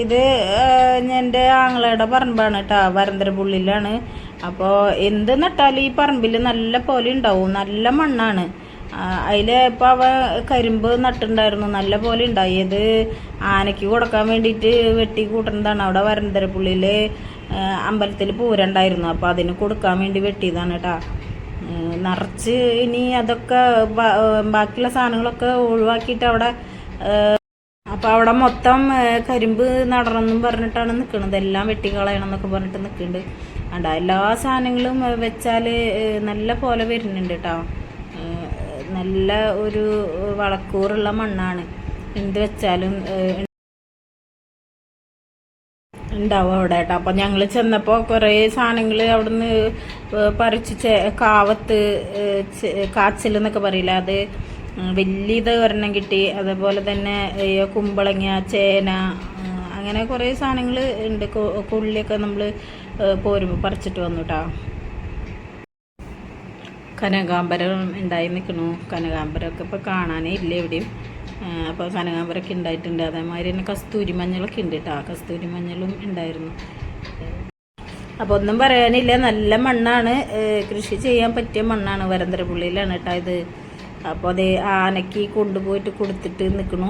ഇത് എൻ്റെ ആങ്ങളയുടെ പറമ്പാണ് കേട്ടോ, വരന്തരപ്പുള്ളിയിലാണ്. അപ്പോൾ എന്ത് നട്ടാലും ഈ പറമ്പിൽ നല്ല പോലെ ഉണ്ടാവും, നല്ല മണ്ണാണ്. അതിൽ ഇപ്പോൾ അവ കരിമ്പ് നട്ടുണ്ടായിരുന്നു, നല്ല പോലെ ഉണ്ടായത്. ആനയ്ക്ക് കൊടുക്കാൻ വേണ്ടിയിട്ട് വെട്ടി കൂട്ടുന്നതാണ്. അവിടെ വരന്തരപ്പുള്ളിയിൽ അമ്പലത്തിൽ പൂരണ്ടായിരുന്നു, അപ്പോൾ അതിന് കൊടുക്കാൻ വേണ്ടി വെട്ടിയതാണ് കേട്ടോ. നിറച്ച് ഇനി അതൊക്കെ ബാക്കിയുള്ള സാധനങ്ങളൊക്കെ ഒഴിവാക്കിയിട്ട് അവിടെ, അപ്പോൾ അവിടെ മൊത്തം കരിമ്പ് നടണമെന്നും പറഞ്ഞിട്ടാണ് നിൽക്കുന്നത്. എല്ലാം വെട്ടിക്കളയണം എന്നൊക്കെ പറഞ്ഞിട്ട് നിൽക്കുന്നുണ്ട്. അണ്ട എല്ലാ സാധനങ്ങളും വെച്ചാൽ നല്ല പോലെ വരുന്നുണ്ട് കേട്ടോ. നല്ല ഒരു വളക്കൂറുള്ള മണ്ണാണ്, എന്ത് വെച്ചാലും ഉണ്ടാവും അവിടെ കേട്ടോ. അപ്പം ഞങ്ങൾ ചെന്നപ്പോൾ കുറേ സാധനങ്ങൾ അവിടുന്ന് പറിച്ച് കാവത്ത് കാച്ചിൽ എന്നൊക്കെ പറയില്ല, അത് വലിയത് ഒരെണ്ണം കിട്ടി. അതേപോലെ തന്നെ കുമ്പളങ്ങ, ചേന, അങ്ങനെ കുറേ സാധനങ്ങൾ ഉണ്ട്. കൊള്ളിയൊക്കെ നമ്മൾ പോരുമ്പോൾ പറിച്ചിട്ട് വന്നു കേട്ടോ. കനകാമ്പരം ഉണ്ടായി നിൽക്കണു. കനകാമ്പരമൊക്കെ ഇപ്പോൾ കാണാനേ ഇല്ല എവിടെയും. അപ്പോൾ കനകാമ്പരമൊക്കെ ഉണ്ടായിട്ടുണ്ട്. അതേമാതിരി തന്നെ കസ്തൂരി മഞ്ഞളൊക്കെ ഉണ്ട് കേട്ടോ. കസ്തൂരി മഞ്ഞളും ഉണ്ടായിരുന്നു. അപ്പോൾ ഒന്നും പറയാനില്ല, നല്ല മണ്ണാണ്, കൃഷി ചെയ്യാൻ പറ്റിയ മണ്ണാണ്. വരന്തരപ്പുള്ളിയിലാണ് കേട്ടോ ഇത്. അപ്പോൾ അത് ആനയ്ക്ക് കൊണ്ടുപോയിട്ട് കൊടുത്തിട്ട് നിൽക്കണു.